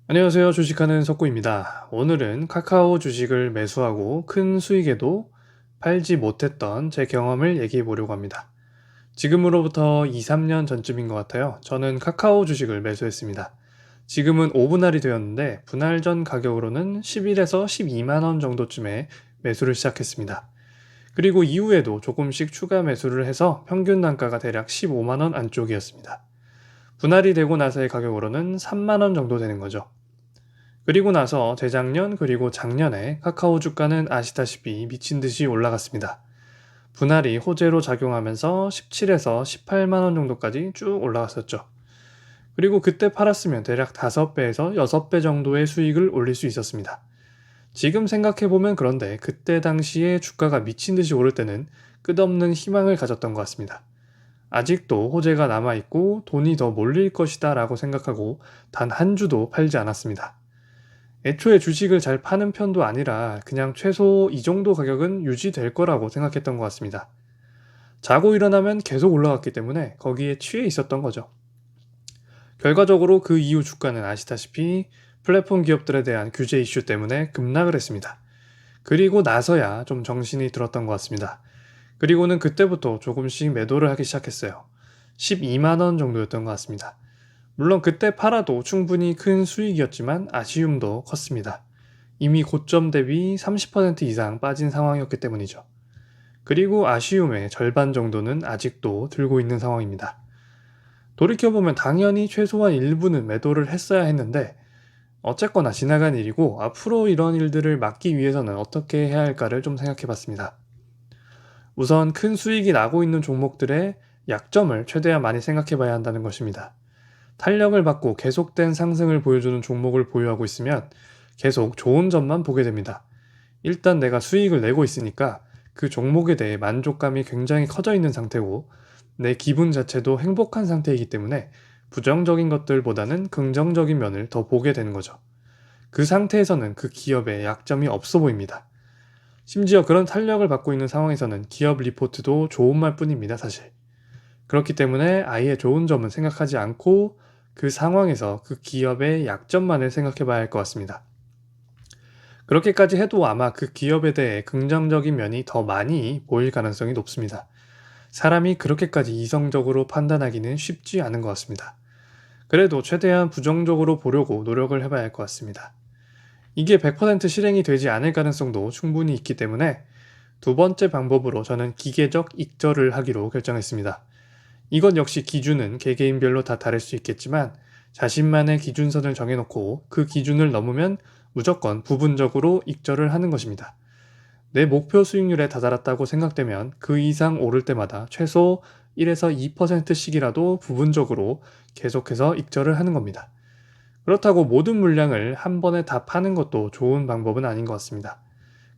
안녕하세요. 주식하는 석구입니다. 오늘은 카카오 주식을 매수하고 큰 수익에도 팔지 못했던 제 경험을 얘기해 보려고 합니다. 지금으로부터 2, 3년 전쯤인 것 같아요. 저는 카카오 주식을 매수했습니다. 지금은 5분할이 되었는데 분할 전 가격으로는 11에서 12만 원 정도쯤에 매수를 시작했습니다. 그리고 이후에도 조금씩 추가 매수를 해서 평균 단가가 대략 15만 원 안쪽이었습니다. 분할이 되고 나서의 가격으로는 3만 원 정도 되는 거죠. 그리고 나서 재작년 그리고 작년에 카카오 주가는 아시다시피 미친 듯이 올라갔습니다. 분할이 호재로 작용하면서 17에서 18만 원 정도까지 쭉 올라갔었죠. 그리고 그때 팔았으면 대략 5배에서 6배 정도의 수익을 올릴 수 있었습니다. 지금 생각해보면 그런데 그때 당시에 주가가 미친 듯이 오를 때는 끝없는 희망을 가졌던 것 같습니다. 아직도 호재가 남아있고 돈이 더 몰릴 것이다 라고 생각하고 단 한 주도 팔지 않았습니다. 애초에 주식을 잘 파는 편도 아니라 그냥 최소 이 정도 가격은 유지될 거라고 생각했던 것 같습니다. 자고 일어나면 계속 올라갔기 때문에 거기에 취해 있었던 거죠. 결과적으로 그 이후 주가는 아시다시피 플랫폼 기업들에 대한 규제 이슈 때문에 급락을 했습니다. 그리고 나서야 좀 정신이 들었던 것 같습니다. 그리고는 그때부터 조금씩 매도를 하기 시작했어요. 12만 원 정도였던 것 같습니다. 물론 그때 팔아도 충분히 큰 수익이었지만 아쉬움도 컸습니다. 이미 고점 대비 30% 이상 빠진 상황이었기 때문이죠. 그리고 아쉬움의 절반 정도는 아직도 들고 있는 상황입니다. 돌이켜보면 당연히 최소한 일부는 매도를 했어야 했는데 어쨌거나 지나간 일이고 앞으로 이런 일들을 막기 위해서는 어떻게 해야 할까를 좀 생각해 봤습니다. 우선 큰 수익이 나고 있는 종목들의 약점을 최대한 많이 생각해 봐야 한다는 것입니다. 탄력을 받고 계속된 상승을 보여주는 종목을 보유하고 있으면 계속 좋은 점만 보게 됩니다. 일단 내가 수익을 내고 있으니까 그 종목에 대해 만족감이 굉장히 커져 있는 상태고 내 기분 자체도 행복한 상태이기 때문에 부정적인 것들보다는 긍정적인 면을 더 보게 되는 거죠. 그 상태에서는 그 기업의 약점이 없어 보입니다. 심지어 그런 탄력을 받고 있는 상황에서는 기업 리포트도 좋은 말 뿐입니다, 사실. 그렇기 때문에 아예 좋은 점은 생각하지 않고 그 상황에서 그 기업의 약점만을 생각해 봐야 할 것 같습니다. 그렇게까지 해도 아마 그 기업에 대해 긍정적인 면이 더 많이 보일 가능성이 높습니다. 사람이 그렇게까지 이성적으로 판단하기는 쉽지 않은 것 같습니다. 그래도 최대한 부정적으로 보려고 노력을 해봐야 할 것 같습니다. 이게 100% 실행이 되지 않을 가능성도 충분히 있기 때문에 두 번째 방법으로 저는 기계적 익절을 하기로 결정했습니다. 이것 역시 기준은 개개인별로 다 다를 수 있겠지만 자신만의 기준선을 정해놓고 그 기준을 넘으면 무조건 부분적으로 익절을 하는 것입니다. 내 목표 수익률에 다다랐다고 생각되면 그 이상 오를 때마다 최소 1에서 2%씩이라도 부분적으로 계속해서 익절을 하는 겁니다. 그렇다고 모든 물량을 한 번에 다 파는 것도 좋은 방법은 아닌 것 같습니다.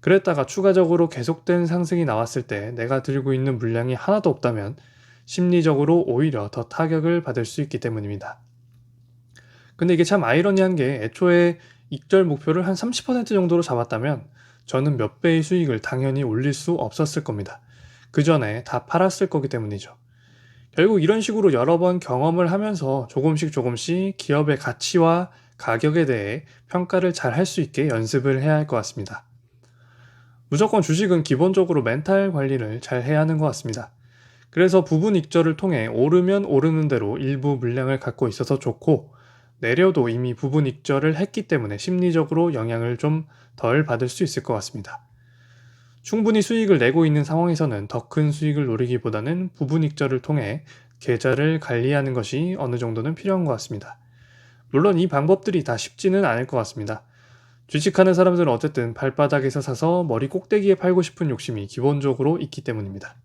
그랬다가 추가적으로 계속된 상승이 나왔을 때 내가 들고 있는 물량이 하나도 없다면 심리적으로 오히려 더 타격을 받을 수 있기 때문입니다. 근데 이게 참 아이러니한 게 애초에 익절 목표를 한 30% 정도로 잡았다면 저는 몇 배의 수익을 당연히 올릴 수 없었을 겁니다. 그 전에 다 팔았을 거기 때문이죠. 결국 이런 식으로 여러 번 경험을 하면서 조금씩 기업의 가치와 가격에 대해 평가를 잘 할 수 있게 연습을 해야 할 것 같습니다. 무조건 주식은 기본적으로 멘탈 관리를 잘 해야 하는 것 같습니다. 그래서 부분 익절을 통해 오르면 오르는 대로 일부 물량을 갖고 있어서 좋고 내려도 이미 부분 익절을 했기 때문에 심리적으로 영향을 좀 덜 받을 수 있을 것 같습니다. 충분히 수익을 내고 있는 상황에서는 더 큰 수익을 노리기보다는 부분 익절을 통해 계좌를 관리하는 것이 어느 정도는 필요한 것 같습니다. 물론 이 방법들이 다 쉽지는 않을 것 같습니다. 주식하는 사람들은 어쨌든 발바닥에서 사서 머리 꼭대기에 팔고 싶은 욕심이 기본적으로 있기 때문입니다.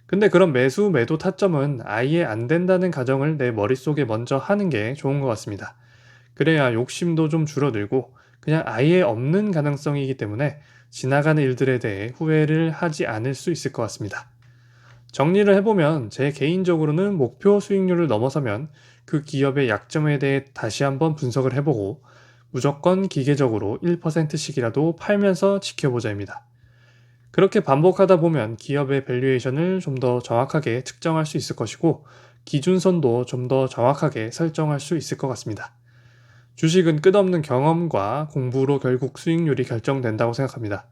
근데 그런 매수, 매도 타점은 아예 안 된다는 가정을 내 머릿속에 먼저 하는 게 좋은 것 같습니다. 그래야 욕심도 좀 줄어들고 그냥 아예 없는 가능성이기 때문에 지나가는 일들에 대해 후회를 하지 않을 수 있을 것 같습니다. 정리를 해보면 제 개인적으로는 목표 수익률을 넘어서면 그 기업의 약점에 대해 다시 한번 분석을 해보고 무조건 기계적으로 1%씩이라도 팔면서 지켜보자입니다. 그렇게 반복하다 보면 기업의 밸류에이션을 좀 더 정확하게 측정할 수 있을 것이고 기준선도 좀 더 정확하게 설정할 수 있을 것 같습니다. 주식은 끝없는 경험과 공부로 결국 수익률이 결정된다고 생각합니다.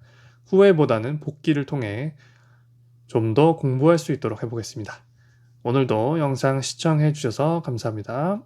후회보다는 복기를 통해 좀 더 공부할 수 있도록 해보겠습니다. 오늘도 영상 시청해 주셔서 감사합니다.